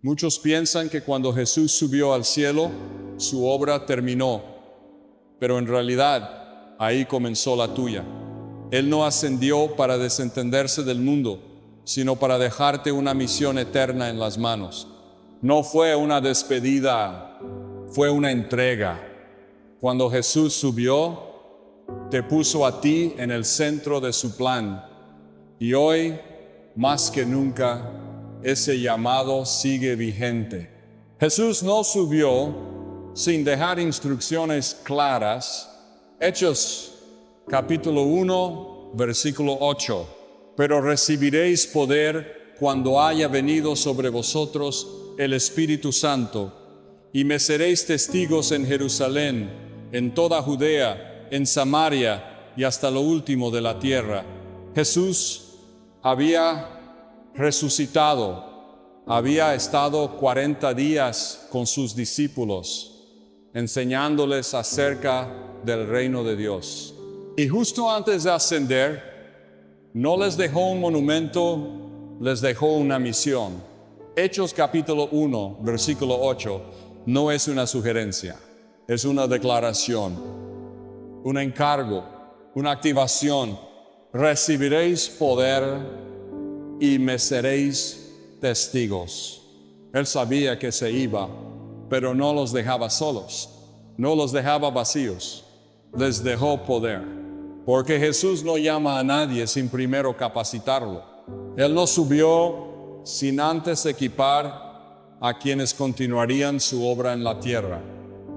Muchos piensan que cuando Jesús subió al cielo, su obra terminó, pero en realidad ahí comenzó la tuya. Él no ascendió para desentenderse del mundo, sino para dejarte una misión eterna en las manos. No fue una despedida, fue una entrega. Cuando Jesús subió, te puso a ti en el centro de su plan. Y hoy, más que nunca, ese llamado sigue vigente. Jesús no subió sin dejar instrucciones claras. Hechos capítulo 1, versículo 8. Pero recibiréis poder cuando haya venido sobre vosotros el Espíritu Santo, y me seréis testigos en Jerusalén, en toda Judea, en Samaria y hasta lo último de la tierra. Jesús había resucitado, había estado 40 días con sus discípulos, enseñándoles acerca del reino de Dios. Y justo antes de ascender, no les dejó un monumento, les dejó una misión. Hechos capítulo 1, versículo 8, no es una sugerencia, es una declaración, un encargo, una activación. Recibiréis poder y me seréis testigos. Él sabía que se iba, pero no los dejaba solos, no los dejaba vacíos, les dejó poder. Porque Jesús no llama a nadie sin primero capacitarlo. Él no subió sin antes equipar a quienes continuarían su obra en la tierra.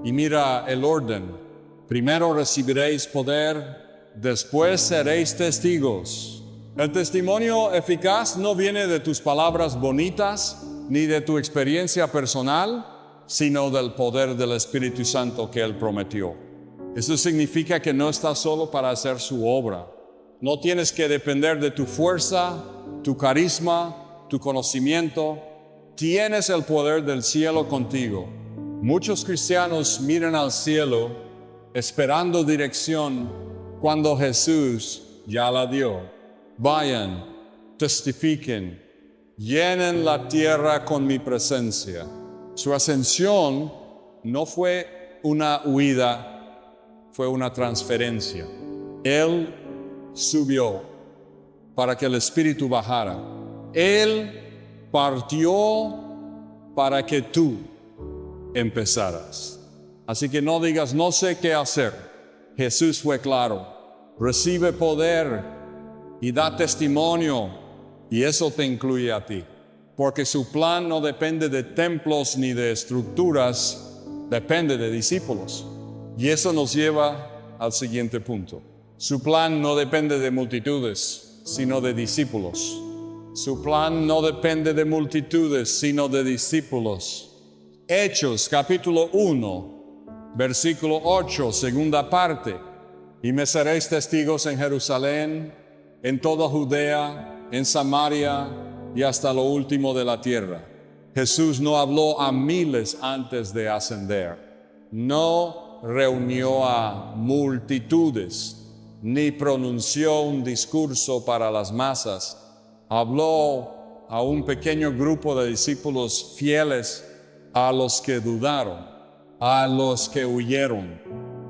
Y mira el orden. Primero recibiréis poder, después seréis testigos. El testimonio eficaz no viene de tus palabras bonitas, ni de tu experiencia personal, sino del poder del Espíritu Santo que Él prometió. Eso significa que no estás solo para hacer su obra. No tienes que depender de tu fuerza, tu carisma, tu conocimiento. Tienes el poder del cielo contigo. Muchos cristianos miran al cielo esperando dirección cuando Jesús ya la dio. Vayan, testifiquen, llenen la tierra con mi presencia. Su ascensión no fue una huida, fue una transferencia. Él subió para que el Espíritu bajara. Él partió para que tú empezaras. Así que no digas, no sé qué hacer. Jesús fue claro. Recibe poder y da testimonio, y eso te incluye a ti. Porque su plan no depende de templos ni de estructuras, depende de discípulos. Y eso nos lleva al siguiente punto. Su plan no depende de multitudes, sino de discípulos. Su plan no depende de multitudes, sino de discípulos. Hechos capítulo 1, versículo 8, segunda parte. Y me seréis testigos en Jerusalén, en toda Judea, en Samaria y hasta lo último de la tierra. Jesús no habló a miles antes de ascender. No reunió a multitudes, ni pronunció un discurso para las masas. Habló a un pequeño grupo de discípulos fieles, a los que dudaron, a los que huyeron,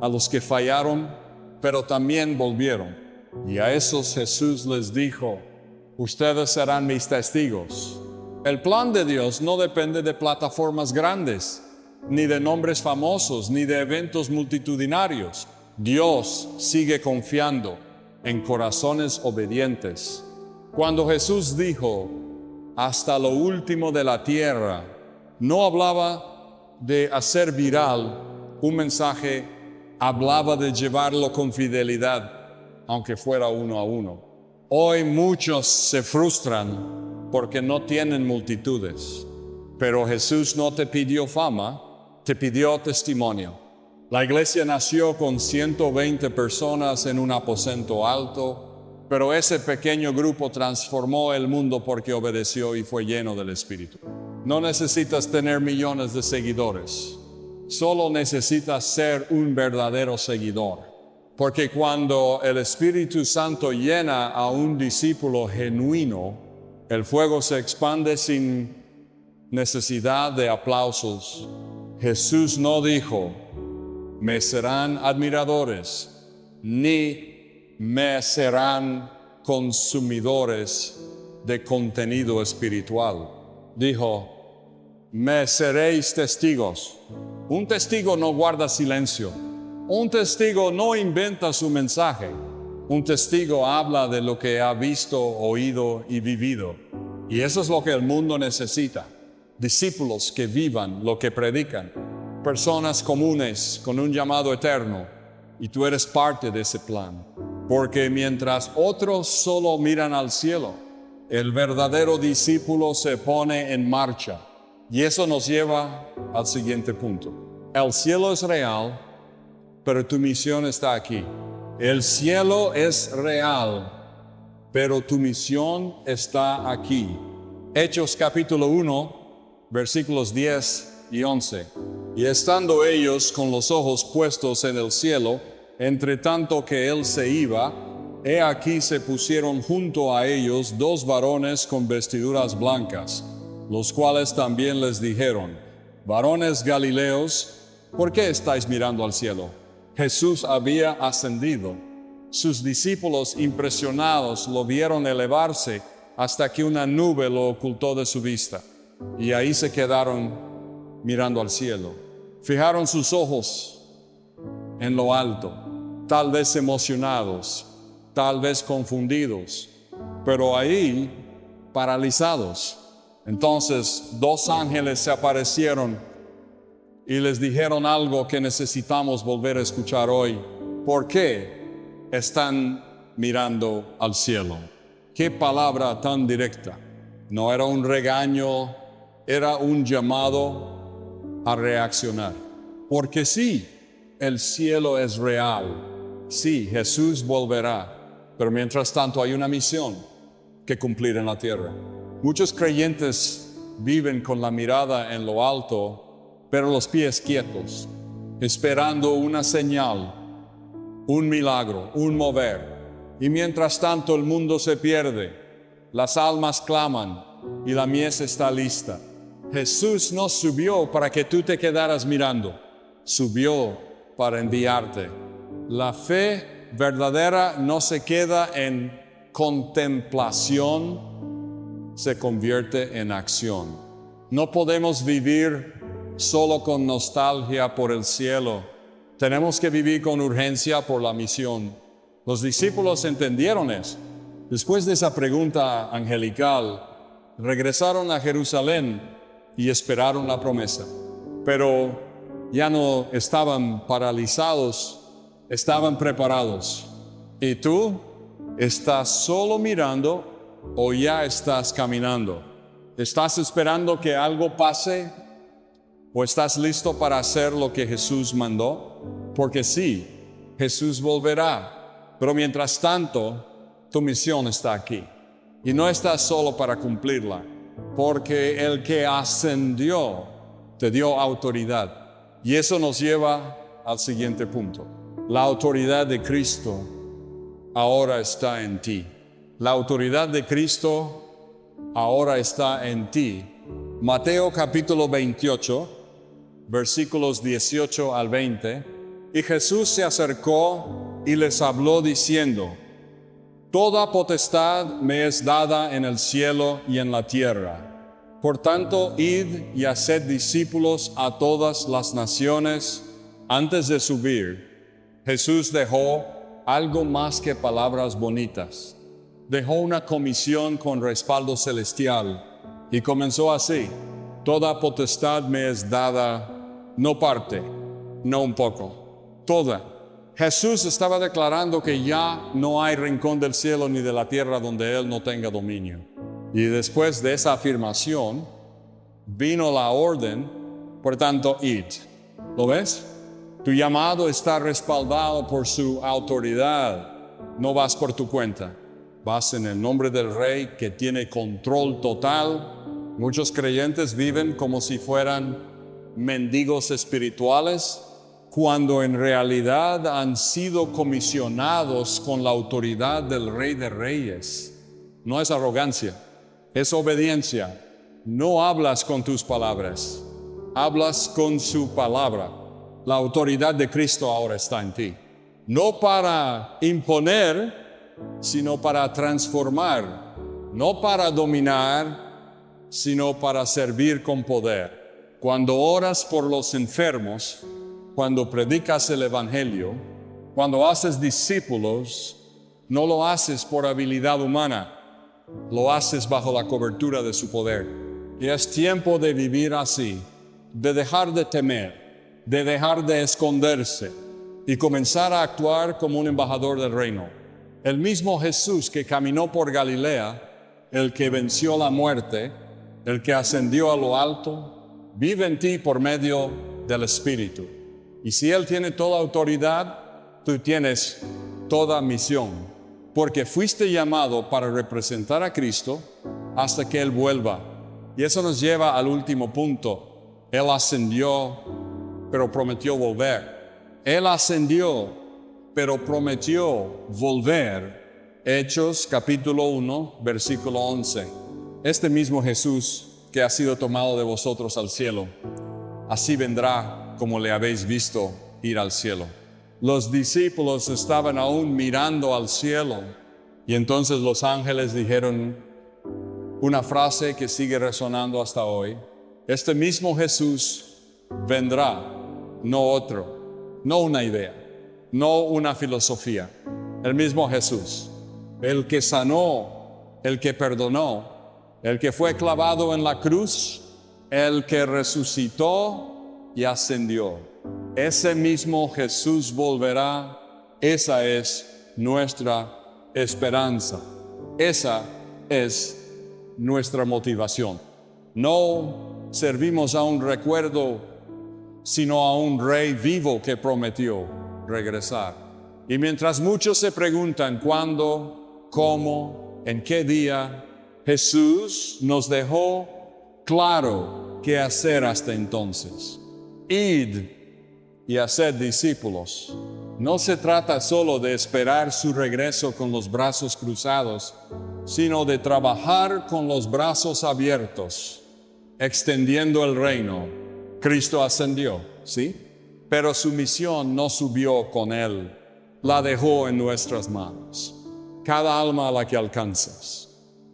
a los que fallaron, pero también volvieron. Y a esos Jesús les dijo, ustedes serán mis testigos. El plan de Dios no depende de plataformas grandes, ni de nombres famosos, ni de eventos multitudinarios. Dios sigue confiando en corazones obedientes. Cuando Jesús dijo, hasta lo último de la tierra, no hablaba de hacer viral un mensaje, hablaba de llevarlo con fidelidad, aunque fuera uno a uno. Hoy muchos se frustran porque no tienen multitudes, pero Jesús no te pidió fama, te pidió testimonio. La iglesia nació con 120 personas en un aposento alto, pero ese pequeño grupo transformó el mundo porque obedeció y fue lleno del Espíritu. No necesitas tener millones de seguidores, solo necesitas ser un verdadero seguidor. Porque cuando el Espíritu Santo llena a un discípulo genuino, el fuego se expande sin necesidad de aplausos. Jesús no dijo, me serán admiradores, ni me serán consumidores de contenido espiritual. Dijo, me seréis testigos. Un testigo no guarda silencio. Un testigo no inventa su mensaje. Un testigo habla de lo que ha visto, oído y vivido. Y eso es lo que el mundo necesita. Discípulos que vivan lo que predican. Personas comunes con un llamado eterno. Y tú eres parte de ese plan. Porque mientras otros solo miran al cielo, el verdadero discípulo se pone en marcha. Y eso nos lleva al siguiente punto. El cielo es real, pero tu misión está aquí. El cielo es real, pero tu misión está aquí. Hechos capítulo 1, versículos 10 y 11. Y estando ellos con los ojos puestos en el cielo, entre tanto que él se iba, he aquí se pusieron junto a ellos dos varones con vestiduras blancas, los cuales también les dijeron, varones Galileos, ¿por qué estáis mirando al cielo? Jesús había ascendido. Sus discípulos impresionados lo vieron elevarse hasta que una nube lo ocultó de su vista. Y ahí se quedaron mirando al cielo. Fijaron sus ojos en lo alto, tal vez emocionados, tal vez confundidos, pero ahí paralizados. Entonces dos ángeles se aparecieron y les dijeron algo que necesitamos volver a escuchar hoy. ¿Por qué están mirando al cielo? Qué palabra tan directa. No era un regaño, era un llamado a reaccionar. Porque sí, el cielo es real. Sí, Jesús volverá. Pero mientras tanto hay una misión que cumplir en la tierra. Muchos creyentes viven con la mirada en lo alto, pero los pies quietos, esperando una señal, un milagro, un mover. Y mientras tanto el mundo se pierde, las almas claman y la mies está lista. Jesús no subió para que tú te quedaras mirando, subió para enviarte. La fe verdadera no se queda en contemplación, se convierte en acción. No podemos vivir solo con nostalgia por el cielo. Tenemos que vivir con urgencia por la misión. Los discípulos entendieron eso. Después de esa pregunta angelical, regresaron a Jerusalén y esperaron la promesa. Pero ya no estaban paralizados, estaban preparados. ¿Y tú? ¿Estás solo mirando o ya estás caminando? ¿Estás esperando que algo pase? ¿O estás listo para hacer lo que Jesús mandó? Porque sí, Jesús volverá. Pero mientras tanto, tu misión está aquí. Y no estás solo para cumplirla. Porque el que ascendió te dio autoridad. Y eso nos lleva al siguiente punto. La autoridad de Cristo ahora está en ti. La autoridad de Cristo ahora está en ti. Mateo capítulo 28. Versículos 18 al 20, y Jesús se acercó y les habló diciendo, toda potestad me es dada en el cielo y en la tierra. Por tanto, id y haced discípulos a todas las naciones. Antes de subir, Jesús dejó algo más que palabras bonitas. Dejó una comisión con respaldo celestial y comenzó así, toda potestad me es dada. No parte, no un poco, toda. Jesús estaba declarando que ya no hay rincón del cielo ni de la tierra donde Él no tenga dominio. Y después de esa afirmación, vino la orden, por tanto, id. ¿Lo ves? Tu llamado está respaldado por su autoridad. No vas por tu cuenta. Vas en el nombre del Rey que tiene control total. Muchos creyentes viven como si fueran mendigos espirituales, cuando en realidad han sido comisionados con la autoridad del Rey de Reyes. No es arrogancia, es obediencia. no hablas con tus palabras, hablas con su palabra. La autoridad de Cristo ahora está en ti. No para imponer, sino para transformar. No para dominar, sino para servir con poder. Cuando oras por los enfermos, cuando predicas el Evangelio, cuando haces discípulos, no lo haces por habilidad humana, lo haces bajo la cobertura de su poder. Y es tiempo de vivir así, de dejar de temer, de dejar de esconderse y comenzar a actuar como un embajador del reino. El mismo Jesús que caminó por Galilea, el que venció la muerte, el que ascendió a lo alto, vive en ti por medio del Espíritu. Y si Él tiene toda autoridad, tú tienes toda misión, porque fuiste llamado para representar a Cristo hasta que Él vuelva. Y eso nos lleva al último punto. Él ascendió, pero prometió volver. Él ascendió, pero prometió volver. Hechos capítulo 1, versículo 11. Este mismo Jesús que ha sido tomado de vosotros al cielo, así vendrá como le habéis visto ir al cielo. Los discípulos estaban aún mirando al cielo y entonces los ángeles dijeron una frase que sigue resonando hasta hoy. Este mismo Jesús vendrá, no otro, no una idea, no una filosofía. El mismo Jesús, el que sanó, el que perdonó, el que fue clavado en la cruz, el que resucitó y ascendió. Ese mismo Jesús volverá. Esa es nuestra esperanza. Esa es nuestra motivación. No servimos a un recuerdo, sino a un rey vivo que prometió regresar. Y mientras muchos se preguntan cuándo, cómo, en qué día, Jesús nos dejó claro qué hacer hasta entonces. Id y haced discípulos. No se trata solo de esperar su regreso con los brazos cruzados, sino de trabajar con los brazos abiertos, extendiendo el reino. Cristo ascendió, ¿sí? Pero su misión no subió con Él, la dejó en nuestras manos. Cada alma a la que alcanzas,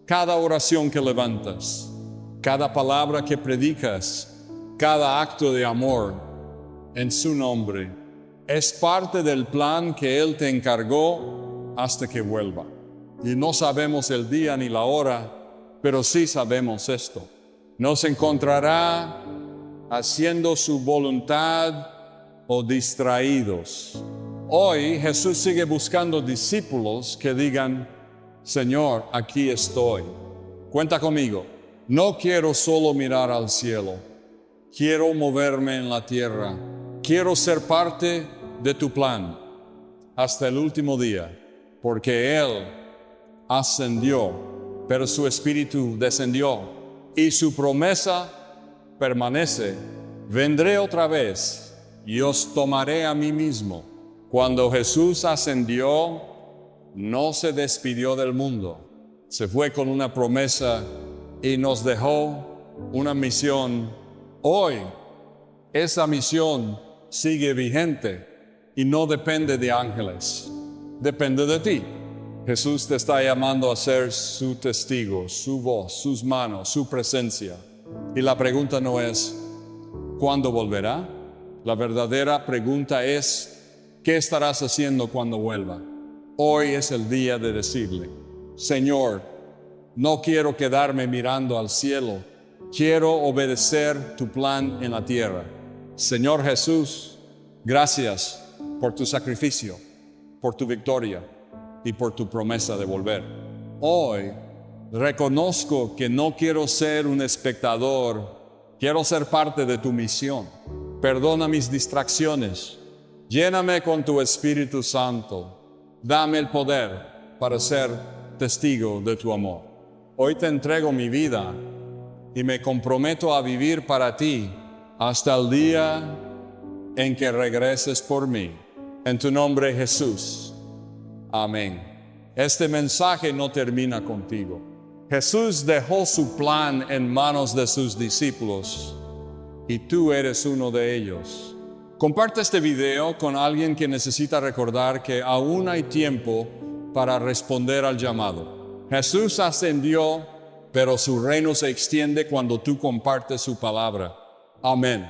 cada oración que levantas, cada palabra que predicas, cada acto de amor en su nombre, es parte del plan que Él te encargó hasta que vuelva. Y no sabemos el día ni la hora, pero sí sabemos esto. Nos encontrará haciendo su voluntad o distraídos. Hoy Jesús sigue buscando discípulos que digan: Señor, aquí estoy. Cuenta conmigo. No quiero solo mirar al cielo. Quiero moverme en la tierra. Quiero ser parte de tu plan hasta el último día, porque Él ascendió, pero su Espíritu descendió y su promesa permanece. Vendré otra vez y os tomaré a mí mismo. Cuando Jesús ascendió, no se despidió del mundo. Se fue con una promesa y nos dejó una misión. Hoy, esa misión sigue vigente y no depende de ángeles. Depende de ti. Jesús te está llamando a ser su testigo, su voz, sus manos, su presencia. Y la pregunta no es ¿cuándo volverá? La verdadera pregunta es ¿qué estarás haciendo cuando vuelva? Hoy es el día de decirle: Señor, no quiero quedarme mirando al cielo, quiero obedecer tu plan en la tierra. Señor Jesús, gracias por tu sacrificio, por tu victoria y por tu promesa de volver. Hoy reconozco que no quiero ser un espectador, quiero ser parte de tu misión. Perdona mis distracciones, lléname con tu Espíritu Santo, dame el poder para ser testigo de tu amor. Hoy te entrego mi vida y me comprometo a vivir para ti hasta el día en que regreses por mí. En tu nombre, Jesús. Amén. Este mensaje no termina contigo. Jesús dejó su plan en manos de sus discípulos y tú eres uno de ellos. Comparte este video con alguien que necesita recordar que aún hay tiempo para responder al llamado. Jesús ascendió, pero su reino se extiende cuando tú compartes su palabra. Amén.